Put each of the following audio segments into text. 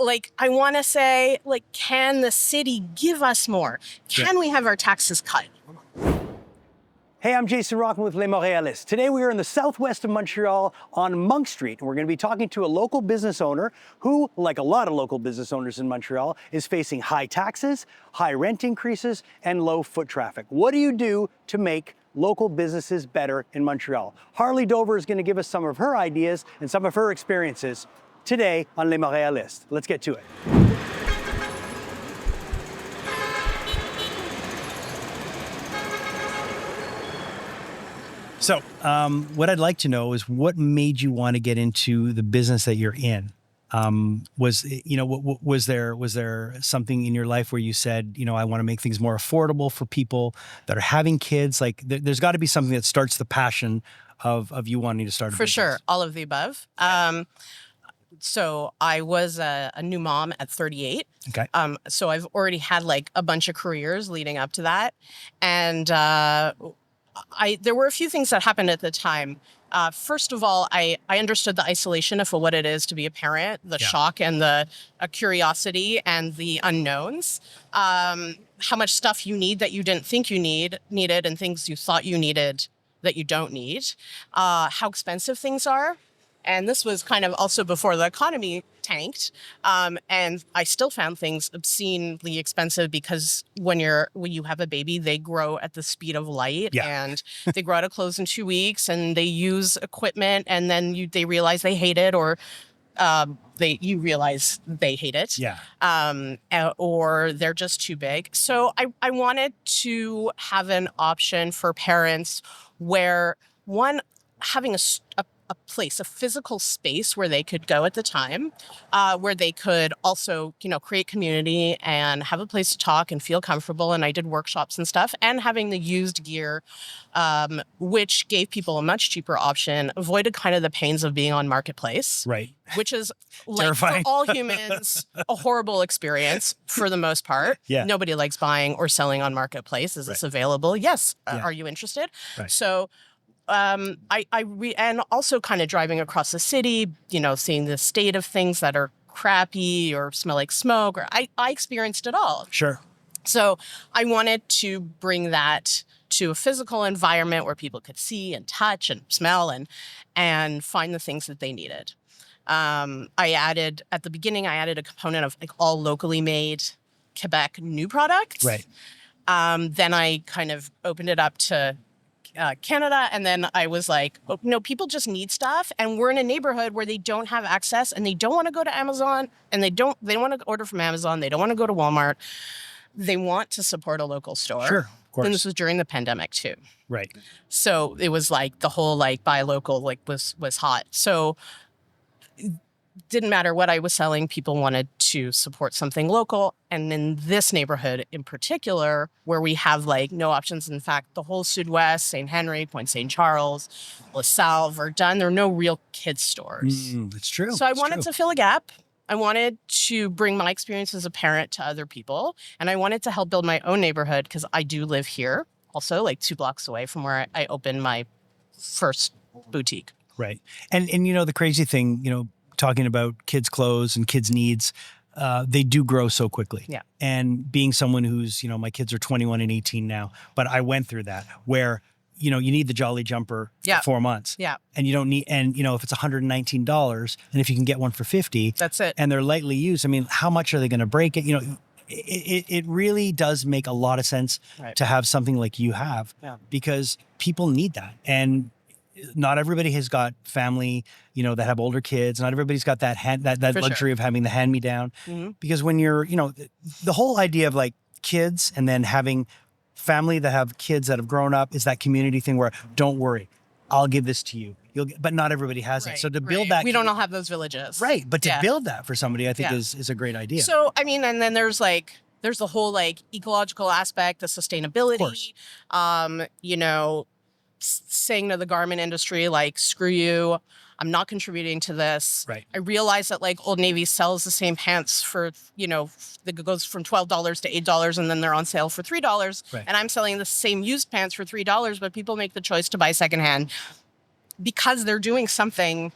like, I want to say, like, can the city give us more? Can we have our taxes cut? Hey, I'm Jason Rockman with Les Montréalistes. Today we are in the southwest of Montreal on Monk Street, and we're going to be talking to a local business owner who, like a lot of local business owners in Montreal, is facing high taxes, high rent increases, and low foot traffic. What do you do to make local businesses better in Montreal? Harlie Dover is going to give us some of her ideas and some of her experiences today on Les Montréalistes. Let's get to it. So, what I'd like to know is what made you want to get into the business that you're in? Was there something in your life where you said, I want to make things more affordable for people that are having kids? Like, there's got to be something that starts the passion of you wanting to start a business. For sure, all of the above. So I was a new mom at 38. Okay. So I've already had like a bunch of careers leading up to that, and there were a few things that happened at the time. First of all, I understood the isolation of what it is to be a parent, the shock and the curiosity and the unknowns. How much stuff you need that you didn't think you needed, and things you thought you needed that you don't need. How expensive things are. And this was kind of also before the economy tanked. And I still found things obscenely expensive because when you have a baby, they grow at the speed of light, and they grow out of clothes in 2 weeks, and they use equipment, and then they realize they hate it, or you realize they hate it. Or they're just too big. So I wanted to have an option for parents where, one, having a place, a physical space where they could go at the time, where they could also, create community and have a place to talk and feel comfortable. And I did workshops and stuff, and having the used gear, which gave people a much cheaper option, avoided kind of the pains of being on Marketplace. Right. Which is, like, for all humans, a horrible experience for the most part. Yeah. Nobody likes buying or selling on Marketplace. Is this available? Yes. Are you interested? Right. So and also kind of driving across the city, seeing the state of things that are crappy or smell like smoke, or I experienced it all. Sure. So I wanted to bring that to a physical environment where people could see and touch and smell and find the things that they needed. At the beginning, I added a component of like all locally made Quebec new products. Right. Then I kind of opened it up to Canada, and then I was like, no, people just need stuff, and we're in a neighborhood where they don't have access, and they don't want to go to Amazon, and they don't want to order from Amazon, they don't want to go to Walmart. They want to support a local store. Sure, of course. And this was during the pandemic too. Right. So it was like the whole like buy local was hot. So didn't matter what I was selling, people wanted to support something local. And in this neighborhood in particular, where we have like no options, in fact, the whole Sud-Ouest, St. Henry, Point St. Charles, LaSalle, Verdun, there are no real kids stores. It's true. So I wanted to fill a gap. I wanted to bring my experience as a parent to other people. And I wanted to help build my own neighborhood because I do live here, also like 2 blocks away from where I opened my first boutique. Right. And the crazy thing, talking about kids' clothes and kids' needs, they do grow so quickly. Yeah. And being someone who's, my kids are 21 and 18 now, but I went through that where, you need the Jolly Jumper for 4 months. Yeah. And you don't need, and if it's $119 and if you can get one for 50, that's it. And they're lightly used, how much are they going to break it? It really does make a lot of sense to have something like you have, because people need that. And not everybody has got family, that have older kids. Not everybody's got that luxury of having the hand-me-down. Mm-hmm. Because when you're, the whole idea of like kids and then having family that have kids that have grown up is that community thing where, don't worry, I'll give this to you. But not everybody has it. So to build that, we don't all have those villages, right? But to build that for somebody, I think is a great idea. So and then there's the whole like ecological aspect, the sustainability, saying to the garment industry, like, screw you, I'm not contributing to this. Right. I realize that like Old Navy sells the same pants for, that goes from $12 to $8 and then they're on sale for $3. Right. And I'm selling the same used pants for $3, but people make the choice to buy secondhand because they're doing something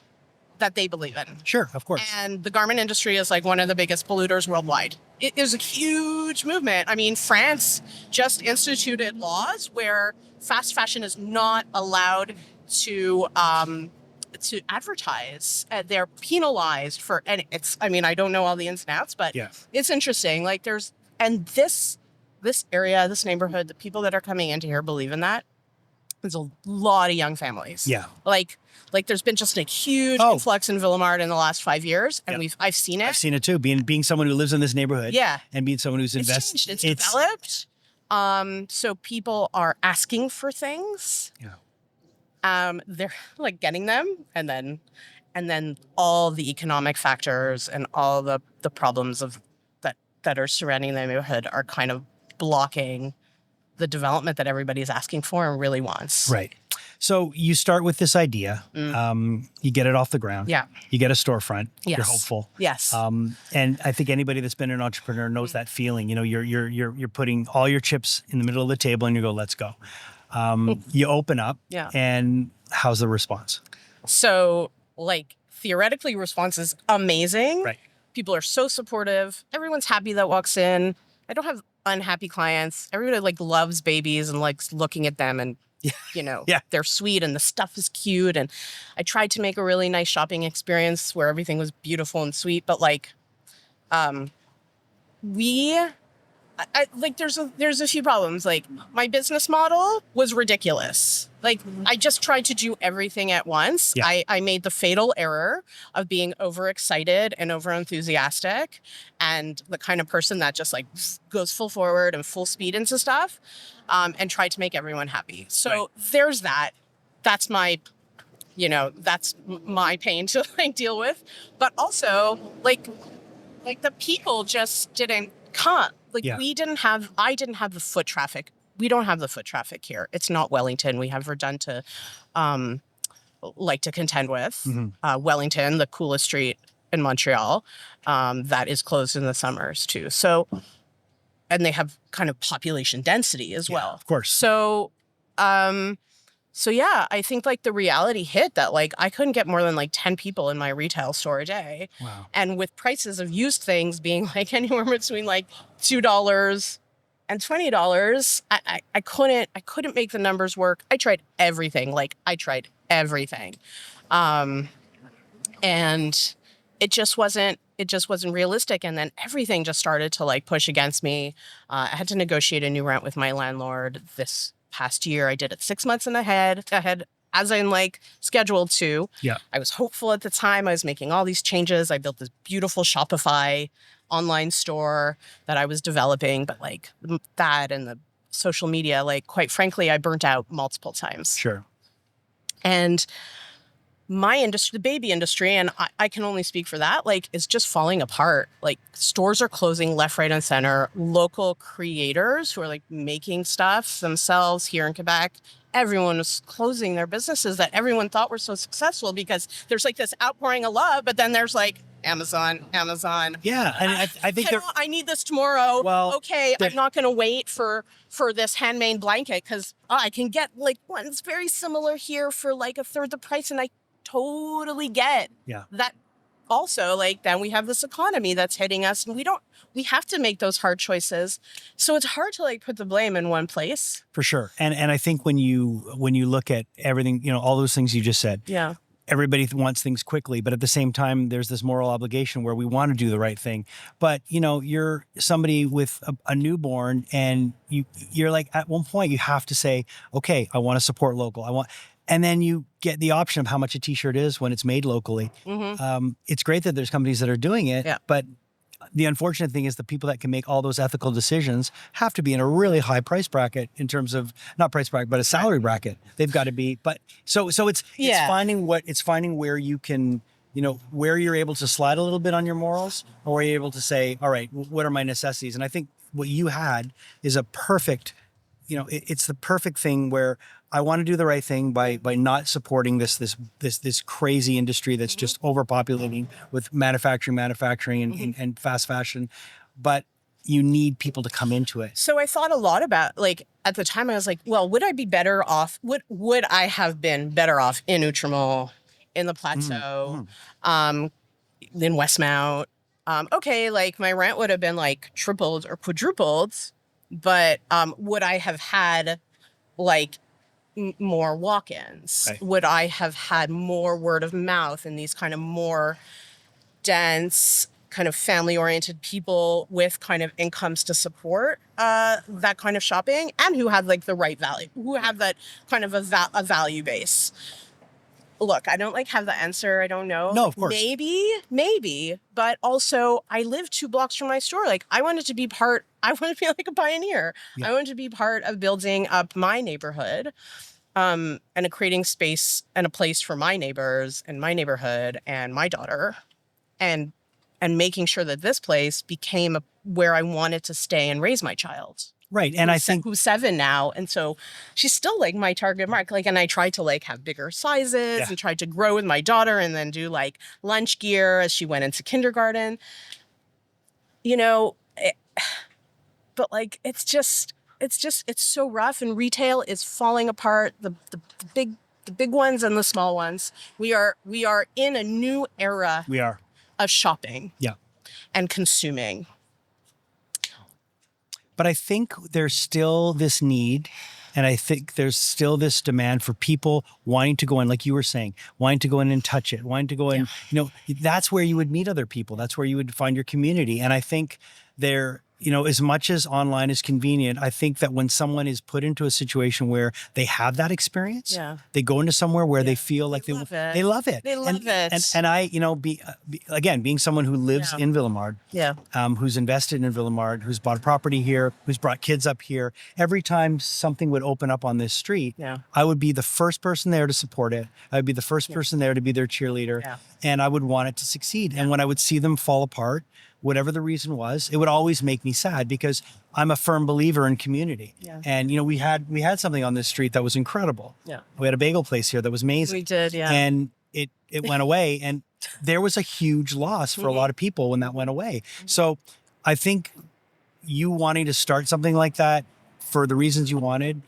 that they believe in. Sure, of course. And the garment industry is like one of the biggest polluters worldwide. It is a huge movement. I mean, France just instituted laws where fast fashion is not allowed to advertise. They're penalized for, and it's, I mean, I don't know all the ins and outs, but it's interesting. Like this area, this neighborhood, the people that are coming into here believe in that. There's a lot of young families. Yeah. Like there's been just a huge influx in Villemart in the last 5 years. And I've seen it. I've seen it too. Being someone who lives in this neighborhood. Yeah. And being someone who's invested. It's changed. It's developed. So people are asking for things. Yeah. They're like getting them. And then all the economic factors and all the problems that are surrounding the neighborhood are kind of blocking the development that everybody's asking for and really wants. Right. So you start with this idea. You get it off the ground. Yeah. You get a storefront. Yes. You're hopeful. Yes. And I think anybody that's been an entrepreneur knows that feeling. You know, you're putting all your chips in the middle of the table and you go, let's go. You open up. Yeah. And how's the response? So like theoretically response is amazing. Right. People are so supportive. Everyone's happy that walks in. I don't have unhappy clients. Everybody like loves babies and likes looking at them and, you know, they're sweet and the stuff is cute. And I tried to make a really nice shopping experience where everything was beautiful and sweet. But like, there's a few problems. Like my business model was ridiculous. Like I just tried to do everything at once. Yeah. I made the fatal error of being overexcited and over enthusiastic and the kind of person that just like goes full forward and full speed into stuff, and tried to make everyone happy. So there's that. That's my pain to like deal with. But also like the people just didn't come. Like I didn't have the foot traffic. We don't have the foot traffic here. It's not Wellington. We have Verdun to contend with. Wellington, the coolest street in Montreal, that is closed in the summers too. So, and they have kind of population density as well. Of course. So, yeah, I think like the reality hit that like I couldn't get more than like 10 people in my retail store a day. Wow. And with prices of used things being like anywhere between like $2 and $20, I couldn't make the numbers work. I tried everything. And it just wasn't realistic. And then everything just started to like push against me. I had to negotiate a new rent with my landlord this past year. I did it 6 months ahead as I'm like scheduled to. Yeah. I was hopeful at the time. I was making all these changes. I built this beautiful Shopify online store that I was developing, but like that and the social media, like quite frankly, I burnt out multiple times. Sure. And my industry, the baby industry, and I can only speak for that, like is just falling apart. Like stores are closing left, right, and center. Local creators who are like making stuff themselves here in Quebec, everyone was closing their businesses that everyone thought were so successful because there's like this outpouring of love, but then there's like Amazon. Yeah, and I think I need this tomorrow. Well, okay, I'm not going to wait for this handmade blanket because I can get like one that's very similar here for like a third the price, and I totally get that. Also, like then we have this economy that's hitting us, and we have to make those hard choices. So it's hard to like put the blame in one place. For sure, and I think when you look at everything, you know, all those things you just said, everybody wants things quickly, but at the same time, there's this moral obligation where we want to do the right thing. But, you know, you're somebody with a newborn and you're like, at one point you have to say, okay, I want to support local. And then you get the option of how much a t-shirt is when it's made locally. It's great that there's companies that are doing it, but the unfortunate thing is the people that can make all those ethical decisions have to be in a really high price bracket in terms of not price bracket, but a salary bracket. They've got to be, but so it's finding where you can, you know, where you're able to slide a little bit on your morals or where you're able to say, all right, what are my necessities? And I think what you had is a perfect, you know, it's the perfect thing where I want to do the right thing by not supporting this crazy industry that's just overpopulating with manufacturing and fast fashion, but you need people to come into it. So I thought a lot about, like, at the time I was like, well, would I be better off? Would I have been better off in Outremont, in the Plateau, in Westmount. Okay, like my rent would have been like tripled or quadrupled, but would I have had like more walk-ins? Right. Would I have had more word of mouth and these kind of more dense, kind of family-oriented people with kind of incomes to support that kind of shopping, and who had like the right value, who have that kind of a value base? Look, I don't like have the answer. I don't know. No, of course. Maybe, but also I live 2 blocks from my store. Like I wanted to be I wanted to be like a pioneer. Yeah. I wanted to be part of building up my neighborhood, and creating space and a place for my neighbors and my neighborhood and my daughter, and making sure that this place became where I wanted to stay and raise my child. Right. And I think who's 7 now. And so she's still like my target mark. Like, and I tried to like have bigger sizes and tried to grow with my daughter and then do like lunch gear as she went into kindergarten, you know, but like, it's so rough, and retail is falling apart. The big ones and the small ones. We are in a new era. we are. Of shopping. Yeah. And consuming. But I think there's still this need, and I think there's still this demand for people wanting to go in, like you were saying, wanting to go in and touch it, wanting to go in, you know, that's where you would meet other people. That's where you would find your community. And I think you know, as much as online is convenient, I think that when someone is put into a situation where they have that experience, they go into somewhere where they feel like they love it. They love it. And I, you know, again, being someone who lives in Villemard, who's invested in Villemard, who's bought a property here, who's brought kids up here, every time something would open up on this street, I would be the first person there to support it. I would be the first person there to be their cheerleader, and I would want it to succeed. And when I would see them fall apart, whatever the reason was, it would always make me sad, because I'm a firm believer in community. And, you know, we had something on this street that was incredible. We had a bagel place here that was amazing. We did, And it went away, and there was a huge loss for a lot of people when that went away. So I think you wanting to start something like that for the reasons you wanted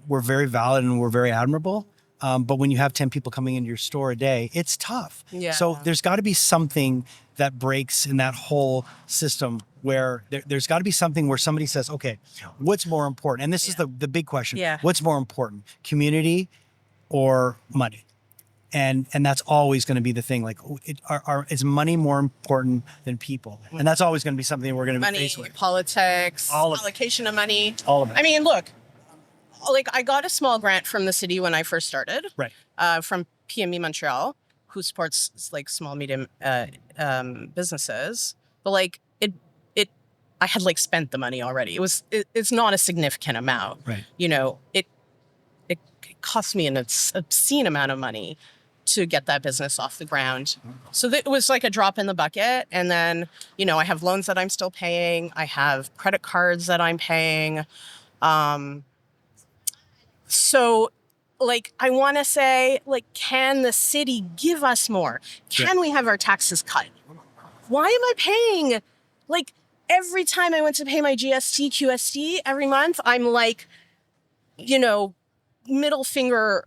were very valid and were very admirable. But when you have 10 people coming into your store a day, it's tough. So there's got to be something that breaks in that whole system, where there's got to be something where somebody says, okay, what's more important? And this is the big question. What's more important, community or money? And that's always going to be the thing. Like, is money more important than people? And that's always going to be something we're going to be faced with. Politics, allocation of money. All of it. I mean, look, like I got a small grant from the city when I first started, from PME Montreal, who supports like small, medium businesses. But like I had like spent the money already. It's not a significant amount. You know, it cost me an obscene amount of money to get that business off the ground. So it was like a drop in the bucket. And then, you know, I have loans that I'm still paying. I have credit cards that I'm paying. So like, I want to say, like, can the city give us more? Can we have our taxes cut? Why am I paying? Like, every time I went to pay my GST, QST every month, I'm like, you know, middle finger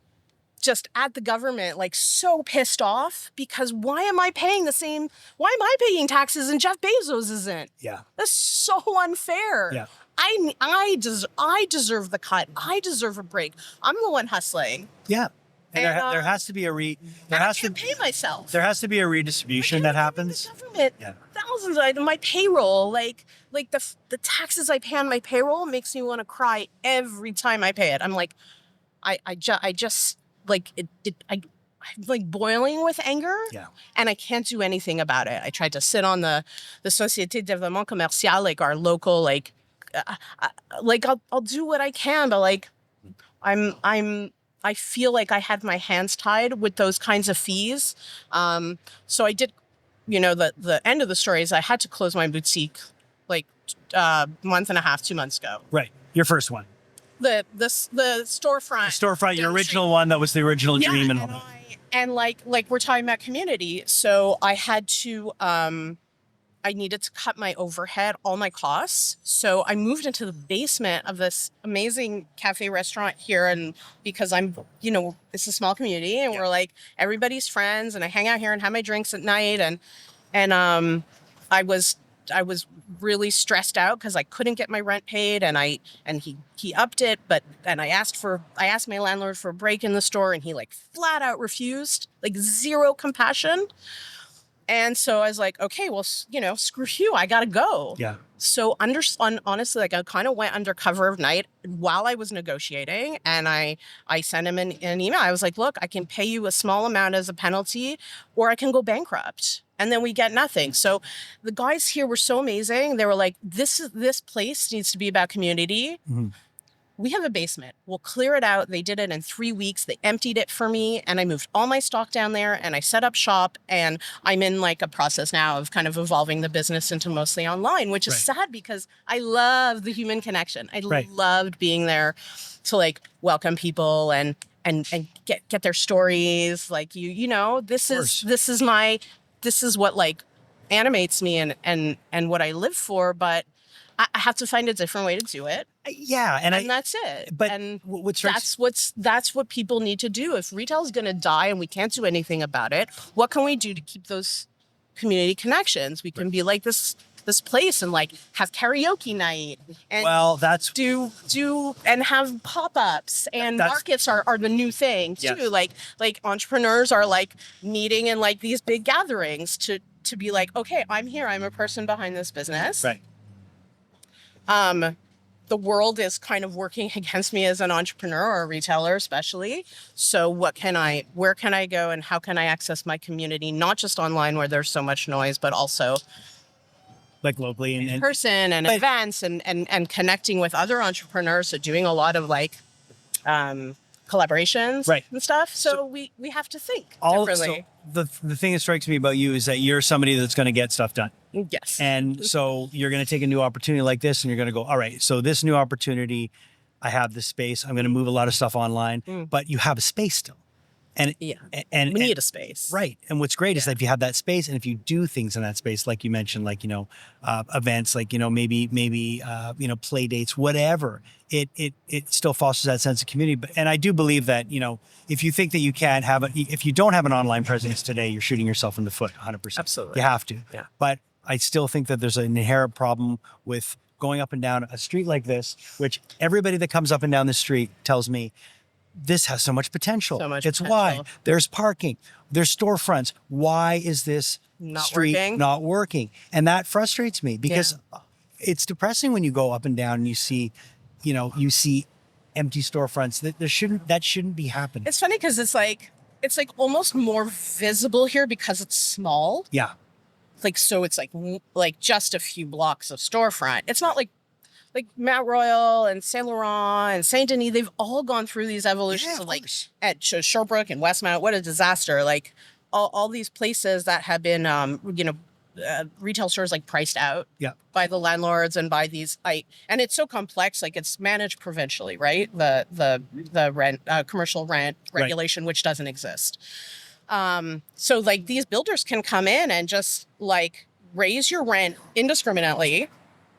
just at the government, like so pissed off, because why am I paying why am I paying taxes and Jeff Bezos isn't? That's so unfair. I deserve the cut. I deserve a break. I'm the one hustling. And there has to be I can't pay myself. There has to be a redistribution that happens. The government, thousands of my payroll, like the taxes I pay on my payroll makes me want to cry every time I pay it. I'm like, I just like I'm like boiling with anger, and I can't do anything about it. I tried to sit on the Société de Développement Commercial, like our local, like I'll do what I can, but like I feel like I had my hands tied with those kinds of fees. So I did, you know, the end of the story is I had to close my boutique like month and a half, 2 months ago. Your first one. The storefront. The storefront, your original one that was the original dream. And like we're talking about community. So I had to I needed to cut my overhead, all my costs. So I moved into the basement of this amazing cafe restaurant here. And because I'm, it's a small community and we're like everybody's friends, and I hang out here and have my drinks at night. And I was really stressed out because I couldn't get my rent paid, and he upped it, and I asked my landlord for a break in the store, and he like flat out refused, like zero compassion. And so I was like, okay, well, screw you, I gotta go. Yeah. So honestly, like I kind of went under cover of night while I was negotiating, and I sent him an email. I was like, look, I can pay you a small amount as a penalty, or I can go bankrupt, and then we get nothing. So the guys here were so amazing. They were like, this place needs to be about community. Mm-hmm. We have a basement. We'll clear it out. They did it in 3 weeks. They emptied it for me, and I moved all my stock down there, and I set up shop, and I'm in like a process now of kind of evolving the business into mostly online, which is sad because I love the human connection. I loved being there to like welcome people and get their stories. Like this is what like animates me and what I live for, but I have to find a different way to do it. Yeah, and that's it. But that's what people need to do. If retail is going to die and we can't do anything about it, what can we do to keep those community connections? We can be like this place and like have karaoke night and do and have pop-ups, and markets are the new thing too. Yes. Like entrepreneurs are like meeting in like these big gatherings to be like, okay, I'm here. I'm a person behind this business. Right. The world is kind of working against me as an entrepreneur or a retailer, especially. So where can I go, and how can I access my community, not just online where there's so much noise, but also like locally and in person and events and connecting with other entrepreneurs. So doing a lot of like, collaborations and stuff. So we have to think differently. The thing that strikes me about you is that you're somebody that's going to get stuff done. Yes. And so you're going to take a new opportunity like this, and you're going to go, all right, so this new opportunity, I have this space. I'm going to move a lot of stuff online, but you have a space still. And we need a space. Right. And what's great is that if you have that space, and if you do things in that space, like you mentioned, like, events, like, maybe play dates, whatever, it still fosters that sense of community. And I do believe that, if you think that you can't have if you don't have an online presence today, you're shooting yourself in the foot 100%. Absolutely. You have to. Yeah. But I still think that there's an inherent problem with going up and down a street like this, which everybody that comes up and down the street tells me, this has so much potential. It's why there's parking, there's storefronts. Why is this street not working? And that frustrates me because it's depressing when you go up and down and you see empty storefronts. That shouldn't be happening. It's funny because it's like almost more visible here because it's small. Yeah. So it's like just a few blocks of storefront. It's not like Mount Royal and Saint Laurent and Saint Denis, they've all gone through these evolutions of like at Sherbrooke and Westmount. What a disaster! Like all these places that have been, retail stores like priced out by the landlords and by these and it's so complex. Like it's managed provincially, right? The rent, commercial rent regulation, which doesn't exist. So like these builders can come in and just like raise your rent indiscriminately.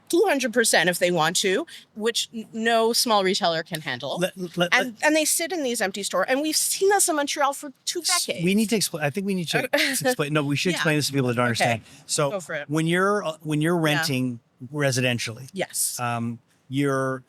200% if they want to, which no small retailer can handle. And they sit in these empty stores. And we've seen this in Montreal for 2 decades. We need to explain. I think we need to explain. No, we should explain this to people that don't understand. So go for it. when you're renting residentially, yes, you're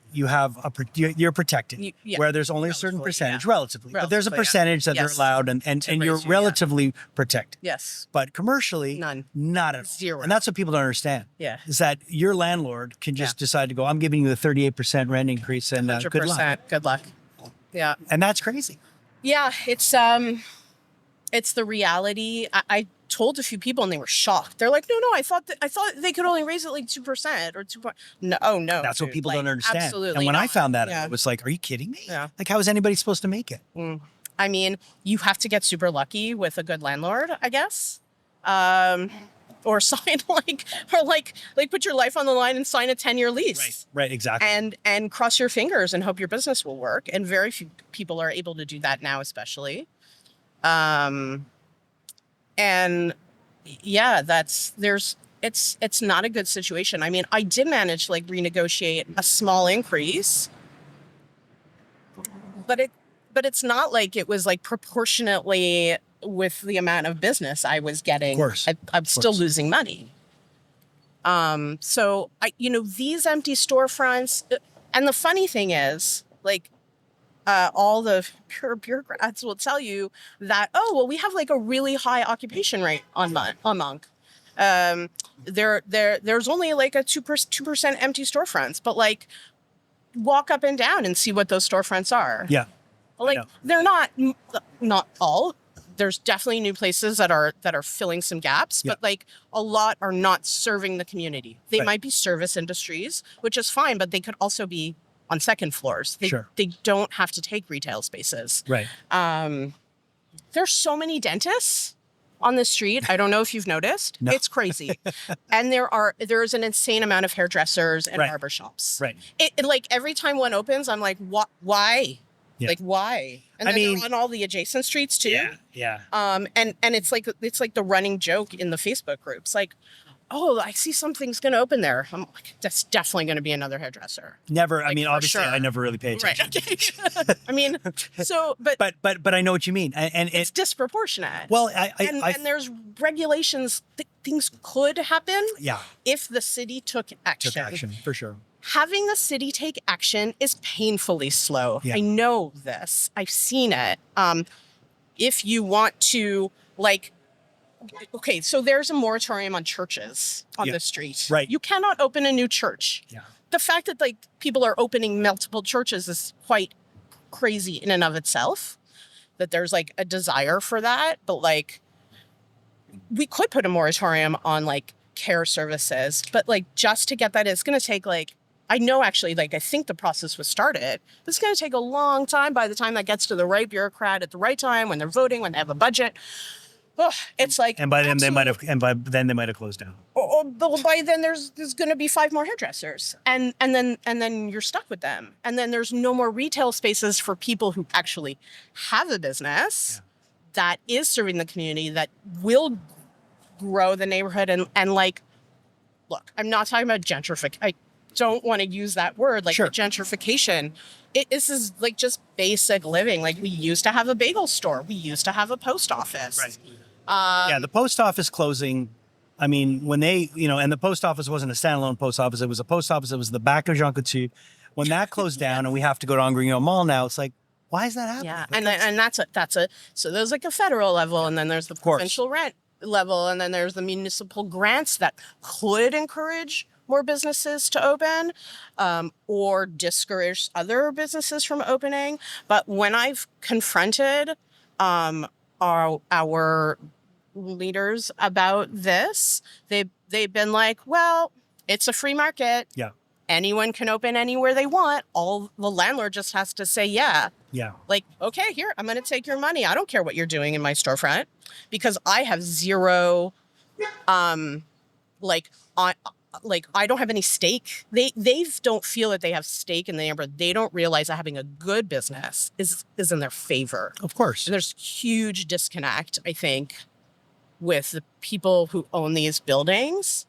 protected where there's only a certain percentage relatively, but there's a percentage that they're allowed and you're relatively protected. Yes. But commercially, not at all. Zero. And that's what people don't understand. Yeah. Is that your landlord can just decide to go, I'm giving you a 38% rent increase and good luck. Good luck. Yeah. And that's crazy. Yeah. It's the reality. I told a few people and they were shocked. They're like, no, I thought they could only raise it like 2% or 2. No. That's what people don't understand. Absolutely. And when I found that, I was like, are you kidding me? Yeah. Like, how is anybody supposed to make it? I mean, you have to get super lucky with a good landlord, I guess. Or sign put your life on the line and sign a 10-year lease. Right, exactly. And cross your fingers and hope your business will work. And very few people are able to do that now, especially. And yeah, it's not a good situation. I mean, I did manage to like renegotiate a small increase, but it's not like it was like proportionately with the amount of business I was getting. Of course. I'm still losing money. So these empty storefronts, and the funny thing is, like, all the pure bureaucrats will tell you that, oh, well, we have like a really high occupation rate on Monk. There's only like a 2% empty storefronts, but like walk up and down and see what those storefronts are. Yeah. Like they're not all. There's definitely new places that are filling some gaps, but like a lot are not serving the community. They might be service industries, which is fine, but they could also be on second floors. They don't have to take retail spaces. Right. There's so many dentists on the street. I don't know if you've noticed. No. It's crazy. And there's an insane amount of hairdressers and barbershops. Right. It like every time one opens, I'm like, what? Why? Yeah. Like why? And then they're on all the adjacent streets too. Yeah. And it's like the running joke in the Facebook groups. Like, oh, I see something's going to open there. I'm like, that's definitely going to be another hairdresser. Never. Like, I mean, obviously, I never really pay attention. Right. Okay. I mean, so, but I know what you mean, and it's disproportionate. Well, and there's regulations. Things could happen. Yeah. If the city took action. Took action for sure. Having the city take action is painfully slow. Yeah. I know this. I've seen it. If you want to, like, okay, so there's a moratorium on churches on the street. Right. You cannot open a new church. Yeah. The fact that like people are opening multiple churches is quite crazy in and of itself. That there's like a desire for that, but like we could put a moratorium on like care services, but like just to get that, it's going to take like, I know actually, like, I think the process was started. It's going to take a long time by the time that gets to the right bureaucrat at the right time, when they're voting, when they have a budget. Oh, it's like, and by then they might have closed down. But by then there's going to be 5 more hairdressers, and then you're stuck with them, and then there's no more retail spaces for people who actually have a business that is serving the community, that will grow the neighborhood, and like, look, I'm not talking about gentrification. I don't want to use that word, like gentrification. This is like just basic living. Like, we used to have a bagel store. We used to have a post office. Right. The post office closing. I mean, when they, and the post office wasn't a standalone post office. It was a post office. It was the back of Jean Coutu. When that closed down and we have to go to Grignon Mall now, it's like, why is that happening? Yeah, like, and that's so there's like a federal level, and then there's the provincial rent level, and then there's the municipal grants that could encourage more businesses to open, or discourage other businesses from opening. But when I've confronted our leaders about this, they've been like, well, it's a free market. Yeah. Anyone can open anywhere they want. All the landlord just has to say, yeah. Yeah. Like, okay, here, I'm going to take your money. I don't care what you're doing in my storefront, because I have zero, I don't have any stake. They don't feel that they have stake in the neighborhood. They don't realize that having a good business is in their favor. Of course. And there's huge disconnect, I think, with the people who own these buildings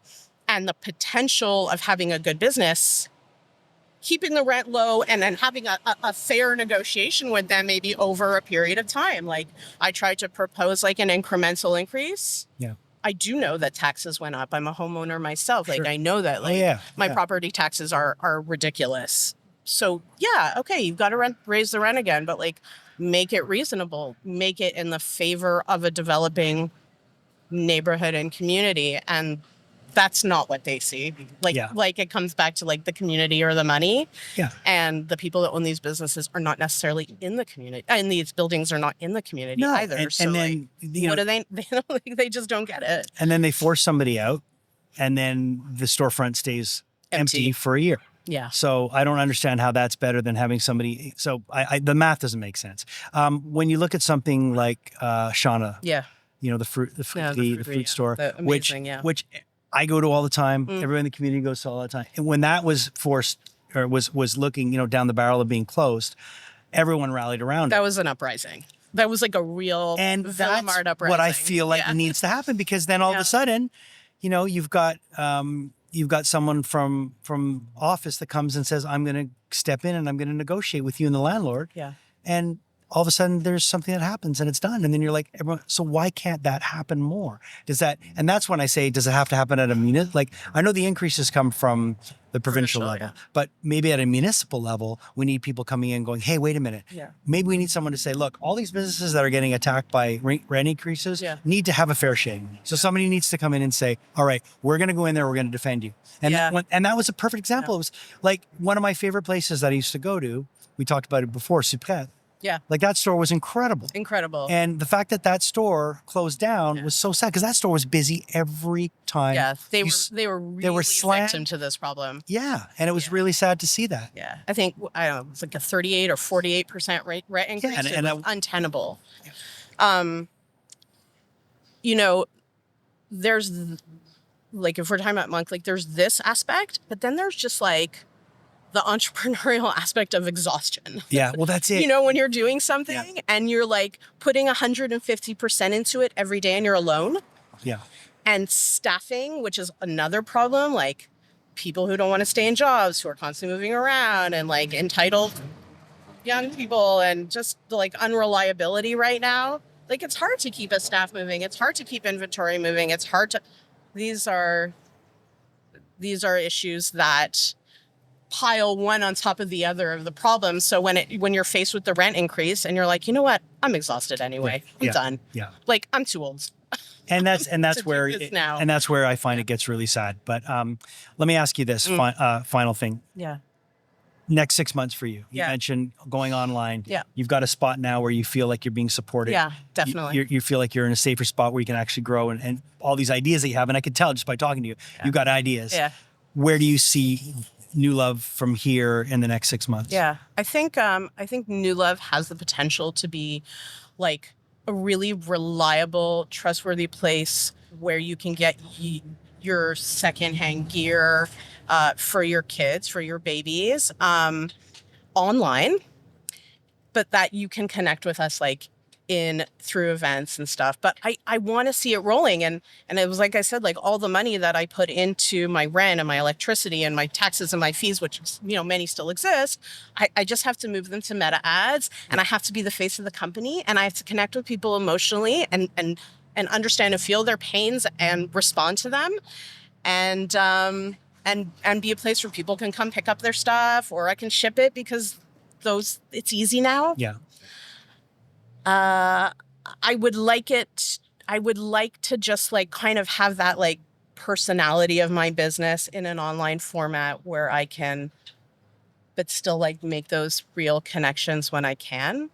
and the potential of having a good business, keeping the rent low, and then having a fair negotiation with them maybe over a period of time. Like, I tried to propose like an incremental increase. Yeah. I do know that taxes went up. I'm a homeowner myself. Like, I know that my property taxes are ridiculous. So yeah, okay, you've got to raise the rent again, but like, make it reasonable, make it in the favor of a developing neighborhood and community. And that's not what they see. Like it comes back to like the community or the money. Yeah. And the people that own these businesses are not necessarily in the community, and these buildings are not in the community either. And then, what do they don't, like, they just don't get it. And then they force somebody out, and then the storefront stays empty for a year. Yeah. So I don't understand how that's better than having somebody. So the math doesn't make sense. When you look at something like Shauna, the fruit store, which I go to all the time. Everyone in the community goes to all the time. And when that was forced, or was looking, down the barrel of being closed, everyone rallied around. That was an uprising. That was like a real and Velmart uprising. What I feel like needs to happen, because then all of a sudden, you know, you've got someone from office that comes and says, I'm going to step in and I'm going to negotiate with you and the landlord. Yeah. And all of a sudden there's something that happens and it's done. And then you're like, everyone, so why can't that happen more? And that's when I say, does it have to happen at a like, I know the increases come from the provincial level, but maybe at a municipal level, we need people coming in going, hey, wait a minute. Yeah. Maybe we need someone to say, look, all these businesses that are getting attacked by rent increases need to have a fair shake. So somebody needs to come in and say, all right, we're going to go in there. We're going to defend you. And that was a perfect example. It was like one of my favorite places that I used to go to. We talked about it before, Petites. Yeah. Like that store was incredible. Incredible. And the fact that that store closed down was so sad because that store was busy every time. Yeah. They were really victim to this problem. Yeah. And it was really sad to see that. Yeah. I think, I don't know, it's like a 38 or 48% rent increase. Yeah, and it was untenable. Yeah. You know, there's like, if we're talking about Monk, like there's this aspect, but then there's just like the entrepreneurial aspect of exhaustion. Yeah, well, that's it. You know, when you're doing something and you're like putting 150% into it every day and you're alone. Yeah. And staffing, which is another problem, like people who don't want to stay in jobs, who are constantly moving around, and like entitled young people, and just like unreliability right now. Like it's hard to keep a staff moving. It's hard to keep inventory moving. It's hard to, these are issues that pile one on top of the other of the problem. So when you're faced with the rent increase and you're like, you know what, I'm exhausted anyway. I'm done. Yeah. Like I'm too old. And that's where I find it gets really sad. But let me ask you this final thing. Yeah. Next 6 months for you. You mentioned going online. Yeah. You've got a spot now where you feel like you're being supported. Yeah, definitely. You feel like you're in a safer spot where you can actually grow and all these ideas that you have. And I could tell just by talking to you, you've got ideas. Yeah. Where do you see NouLuv from here in the next 6 months? Yeah, I think NouLuv has the potential to be like a really reliable, trustworthy place where you can get your secondhand gear for your kids, for your babies, online, but that you can connect with us like through events and stuff. But I want to see it rolling. And it was like I said, like all the money that I put into my rent and my electricity and my taxes and my fees, which, you know, many still exist. I just have to move them to meta ads, and I have to be the face of the company, and I have to connect with people emotionally and understand and feel their pains and respond to them. And be a place where people can come pick up their stuff, or I can ship it because it's easy now. Yeah. I would like to just like kind of have that like personality of my business in an online format where I can, but still like make those real connections when I can.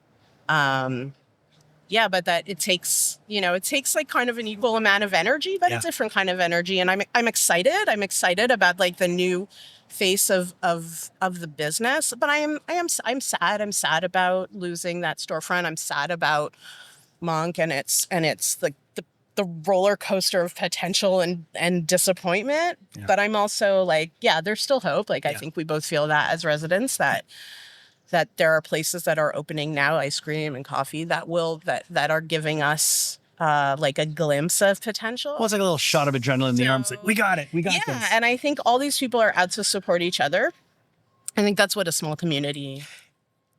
But that it takes like kind of an equal amount of energy, but a different kind of energy. And I'm excited. I'm excited about like the new face of the business, but I'm sad. I'm sad about losing that storefront. I'm sad about Monk and it's like the roller coaster of potential and disappointment. Yeah. But I'm also like, there's still hope. Like I think we both feel that as residents that there are places that are opening now, ice cream and coffee that are giving us like a glimpse of potential. Well, it's like a little shot of adrenaline in the arms. Like, we got it. We got this. Yeah, and I think all these people are out to support each other. I think that's what a small community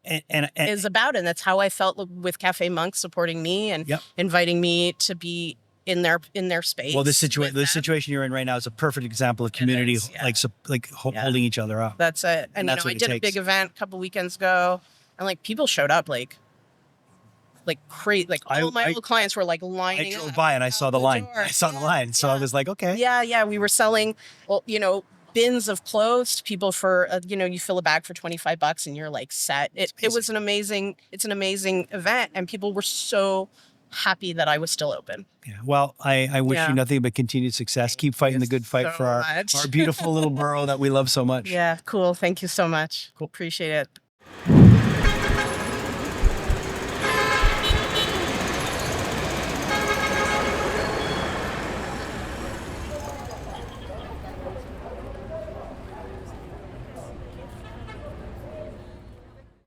is about. And that's how I felt with Cafe Monk supporting me and inviting me to be in their space. Well, this situation you're in right now is a perfect example of community, holding each other up. That's it. And I did a big event a couple weekends ago, and like people showed up like crazy. Like all my old clients were like lining up. I drove by and I saw the line. So I was like, okay. Yeah. We were selling, bins of clothes to people for, you fill a bag for $25 and you're like set. It was an amazing event, and people were so happy that I was still open. Yeah. Well, I wish you nothing but continued success. Keep fighting the good fight for our beautiful little borough that we love so much. Yeah. Cool. Thank you so much. Cool. Appreciate it.